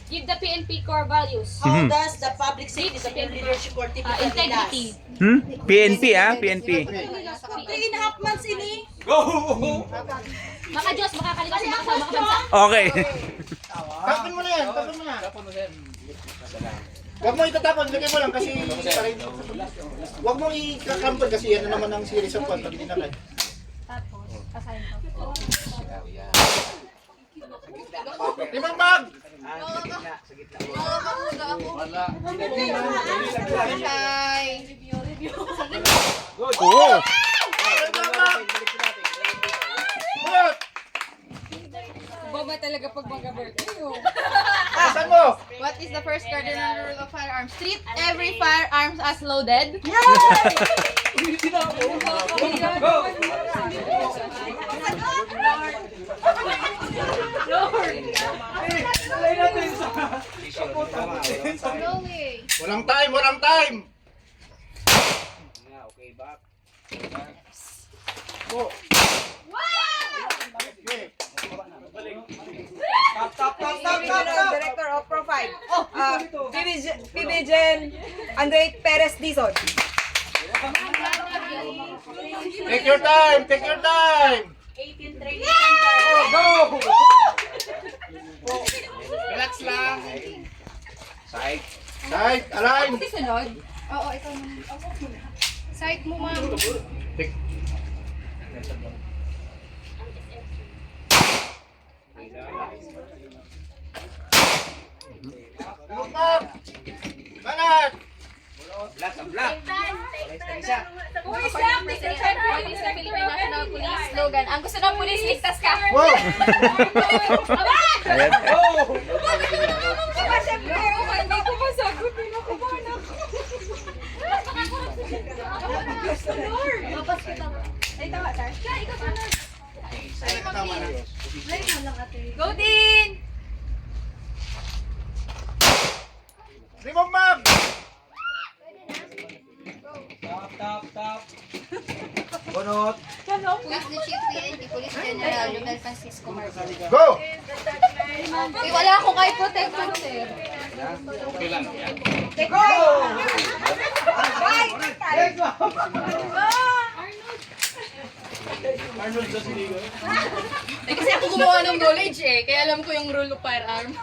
Give the PNP core values. How does the public safety leadership core typically Integrity. last? PNP PNP. 3.5 months ini. Maka Diyos, makakalimutan sa makasama ka bansa. Okay. Tapon mo na yan, tapon mo na. Huwag mo itatapon, lagay mo lang kasi huwag mo ikakampal kasi yan na naman ang series of one pag dinakay. Tapos, kasahin ko. Limang bag! Oo. Limang bag! Bulot! Baba talaga pag mag-birthday. Saan mo? What is the first cardinal rule of firearms? Treat every firearms as loaded. No way. Walang time, walang time! Okay, back. Go! Okay. Director of Profile. PBGen Andre Perez Dizon. Take your time, take your time! 18 training center. Go! Relax lang. Side. Side, align! Sunod? Oo, ikaw naman. Side mo, ma'am. Look up! Banat! Black ang black. Isa. Police ng Philippine National Police slogan. Ang gusto ng police, ligtas ka. Wow! Ayan. Hindi ko masagot. Pinakabahan ako. Ay, tawa, Tar. Siya, ikaw sunod. Go, Dean! Limang bag! Top. Bunot. Police the Chief PNP Police General Romel Francisco Marcos. Go! Uy, wala akong kay protector, sir. Okay lang. Yan. Go! Arnold sa sinigo. Eh, kasi ako gumawa ng knowledge eh. Kaya alam ko yung rule of firearm.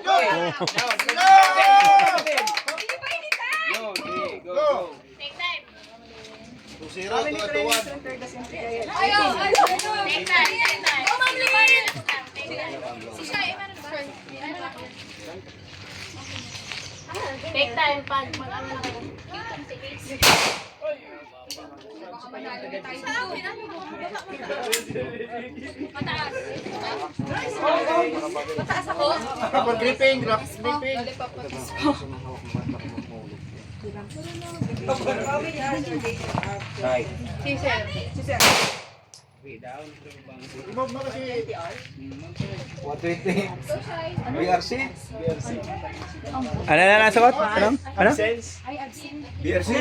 Go! Go. Take time. 2-0, 2-1. Ayaw! Take time. Oh, Ma'am Lynn! Take time. Si Shai, ano ba? Take time pag mag-ano na kayo. Mataas. Mataas ako. Grab gripping, grab gripping. Side. Si sir. Okay, down. Remove mo kasi. 120. BRC. Ano na nasa kot? Ano? Ano? BRC. I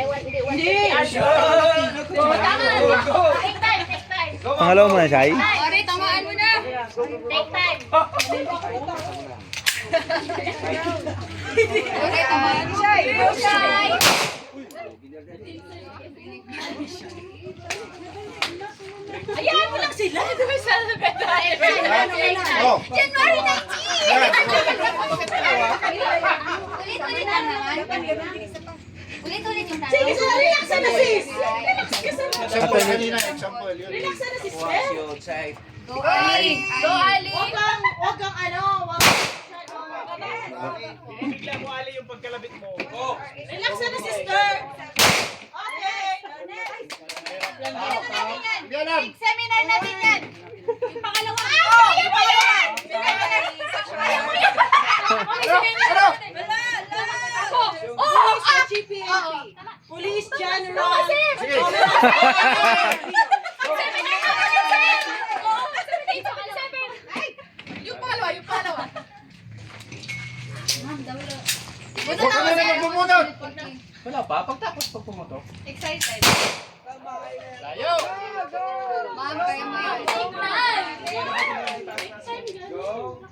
want it. Hindi. Take time. Take time. Pangalawa mo na, Shai? Ori, tamaan mo na! Take time. Ori, tamaan mo. Shai. Ayan mo lang sila. Diba sa Oh. January 19! Ulit-ulit lang naman. Ulit-ulit yung tanong. Sige, relax na sis. Example kanina, example. Yun. Relax na si sis. Shield side. Go, Ali! Go, Ali! Wag kang ano, wag. Bigla mo ali yung pagkalabit mo. Go! Relax na sister. Okay. Hindi alam. Seminar natin yan! Pangalawa. Ayaw mo yan. Ayaw mo yan. Ano? Police sa GPNP. Police General. Sige. Yung pangalawa, yung pangalawa. Huwag ka na magbumunod. Wala pa. Pagtapos pag pumoto. Excited. Layo. Ma'am, kaya mo yan. Oh!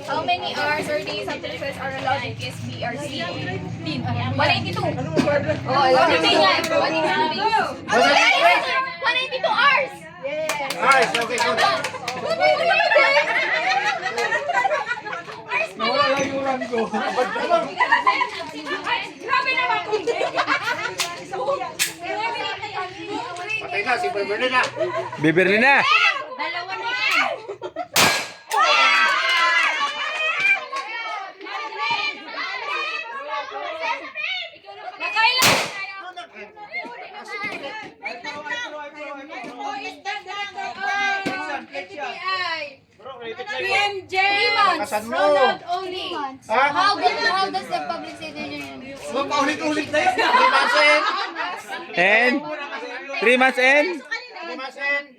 How many hours or days of exercise are allowed in case BRC? 182. Oh, alam mo yan. 182 hours! Nice, okay, good. Nawala lang yung run ko. Grabe naman kung Patay na, si Beverly na. Beverly na. Dalawa na yan. Nakailan? PMJ! Lakasan mo. Only. Ha? How does the public citizen Huwag paulit-ulit na yun. Limasin. And 3 months and Limasin.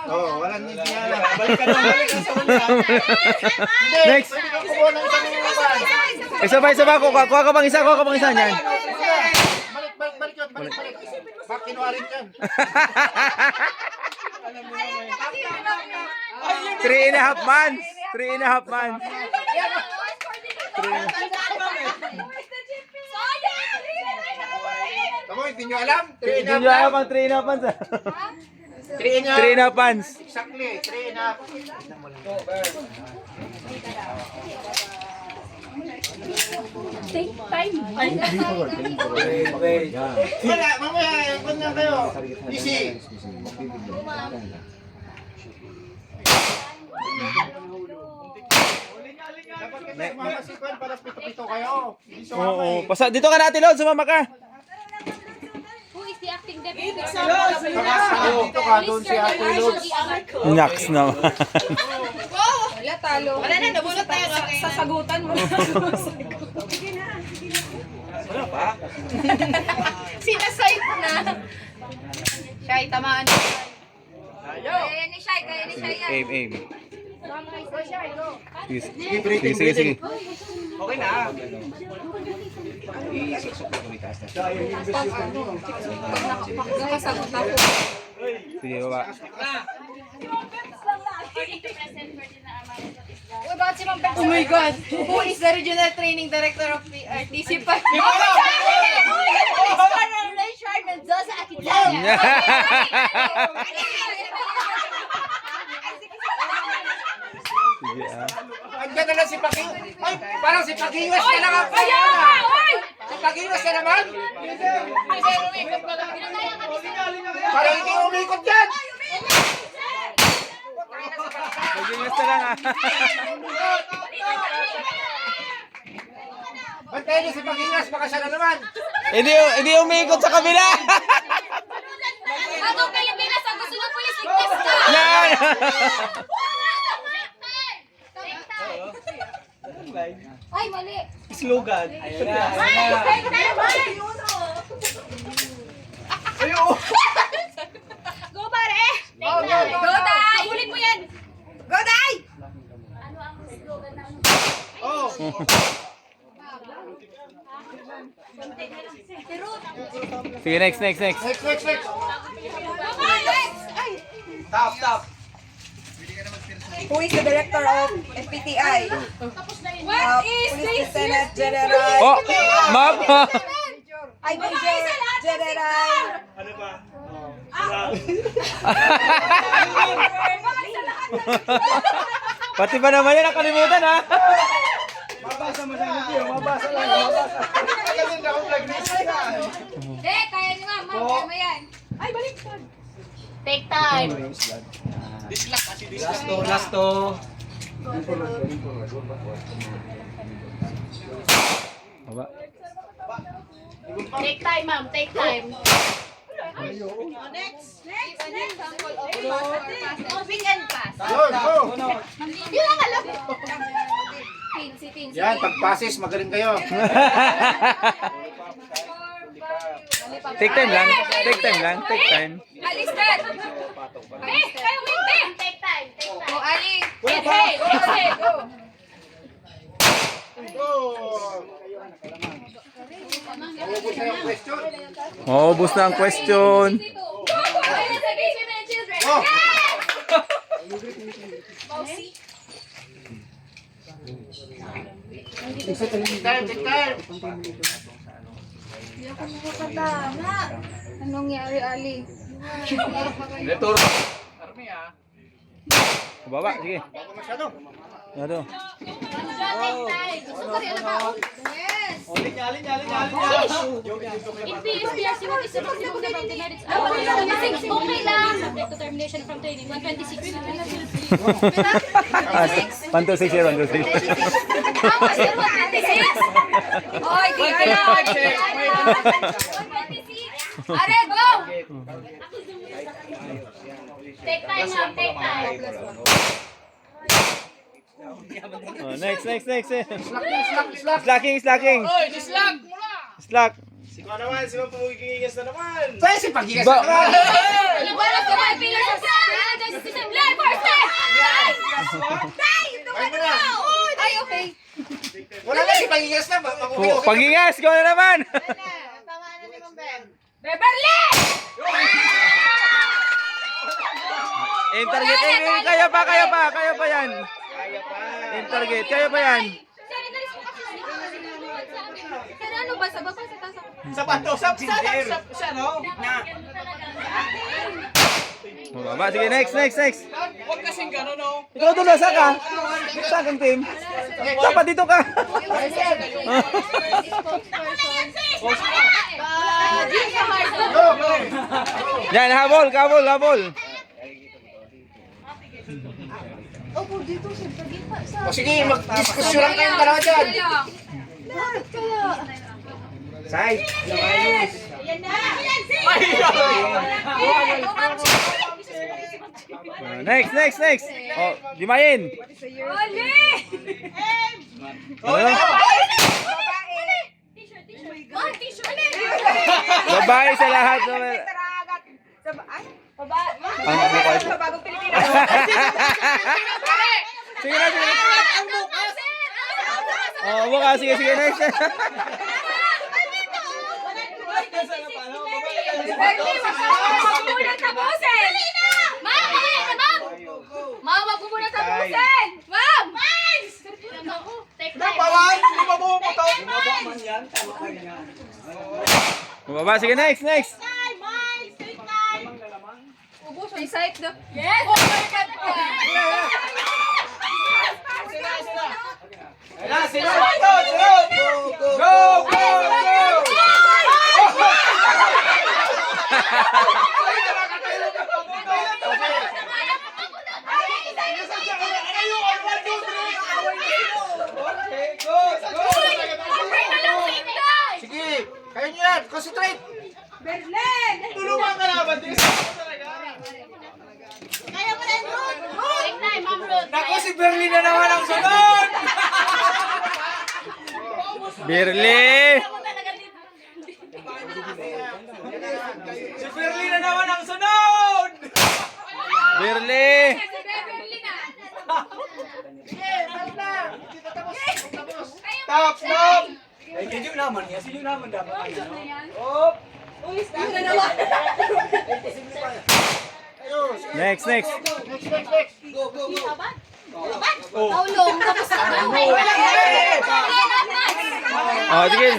Oh, walang hindi niya alam. Balik ka na sa una. Hindi, Next. pwede kang kumuha ng isang uban. isa pa. Kuha ka pang isa niyan. Balik yun, balik. Bak, kinuha rin yan. 3.5 months. 3.5 months. Kamu, hindi nyo alam? Hindi nyo alam ang 3.5 months. 3.5 months. Exactly, 3.5. Wala, mamaya, ikot na kayo. Easy. Dapat kasi mamasipan para pito-pito kayo. Hindi sumama eh. Pasa dito ka natin, Lord. Sumama ka. Who is the acting deputy? Dito ka, doon si Ate Lods. Naks naman. Wala, talo. Wala na, nabulot tayo. Sasagutan mo. Sinasay ko na. Shy, tamaan na. Kaya ni Shai yan. Aim. Sige. Okay na. Sige, baba. Oh my God! Who is the Regional Training Director of PRTC? Richard Mendoza Aquitania. Sige, Andiyan na lang si Paking. Ay, parang si Pakingas ka lang ang Si Pakingas ka naman? Parang hindi umikot yan. Mag-ingas na lang Bantayan niyo si Pakingas, baka siya na naman. Hindi umiikot sa kabila. Bagong Pilipinas, ang gusto ng pulis, ligtas ka! Yan. Ay, mali. Slogan. Ayun na. Go, pare! Go, Tay! Ulit mo yan! Go, Day! Oh. Sige, next. Next. Stop. Who is the director of FPTI? Police Lieutenant General. Oh, ma'am. Ay, Major General. Pati ba naman yan nakalimutan, ha? Mabasa mo sa video. Mabasa lang. Mabasa. Kasi na akong nag-list ka. Hindi, kaya nyo nga, ma'am. Kaya mo yan. Ay, balik. Take time. Last to. Baba. Take time, ma'am. Take time. Weekend pass. Go. Yun ang alam. Pinsi. Yan, pag-passes, magaling kayo. Take time lang. Take time. Alistan. Kayo mo yun, Take time. O, Ali. Wala pa. Hey, go. Go. Maubos na yung question. Maubos na ang question. Oh! Take time. Anong nangyari, Ali? Baba, sige. Baka masyado. Ano? In PSBS, you want to support the merits. Okay lang. Subject to termination from training. 126. Panto 6 here, 1, 2, 3. How much yun? 126? Oy, di ano? 126. Are, go! Take time, ma'am. Take time. Oh, next. Slack. Slacking. Slack. Sino naman? Sino pumigigas na naman? Sa'yo si Pagigas Ba- naman. Wala ka ba? Pilas sa system. Left, first step! Ay mo na. Ay, okay. Wala na si Pagigas na. Pagingas, go na naman. Beverly! Aim target, kaya pa yan. Aim target, kaya pa yan. Sana ano ba? Sa baba, sa taas ako. Sa bato, sa siya, no? Na. Baba, sige, next. Huwag kasing gano'n, no? Ikaw doon, nasa ka? Sa kang team. Dapat dito ka. Yan, habol. O sige, mag-diskusyon lang kayong dalawa dyan. Say. Next. Oh, Dimayin. Ali! Ano? T-shirt. Babae sa lahat. Ang bukal. Sa bagong Pilipinas. Sige na. Oh, buka. Sige, next. Ma'am, wag mo muna tapusin! Ma'am! Take time. Napawan! Lumabuho mo to! Baba, sige, next. Inside the... Yes! Oh my God! Sila! Go! Sige, kayo nyo yan. Concentrate. Tulungan ka naman! Take time, ma'am Ruth. Naku, si Berlin na naman ang sunod! Birli. Si Berlin na naman ang sunod! Birli. Stop! Eh, sino naman yan? Sino naman dapat kayo? Oh! Next. Taulong, tapos Oh, sige.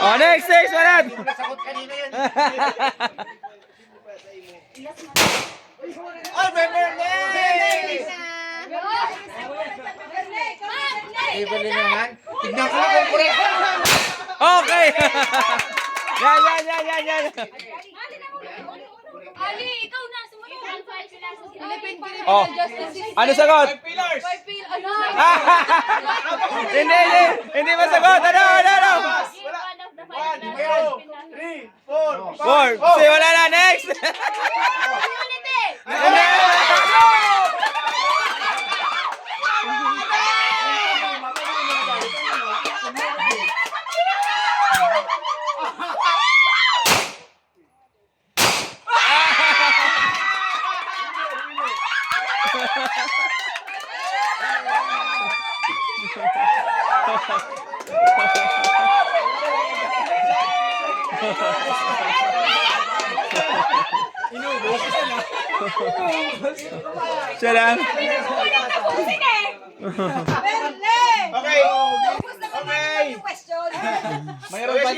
Oh, next. Manad. Nasagot kanina yan. Ay, Beverly! Evelyn naman. Tignan ko lang kung correct. Okay. Yan. Ali, ikaw na, sumunod. Oh. Ano sagot? 5 pillars! Hindi masagot. Ano? 1, 2, 3, 4, 4. Kasi wala na. Next. Inubos isa na. Siya lang. Okay. Okay. Question. Mayroon pa.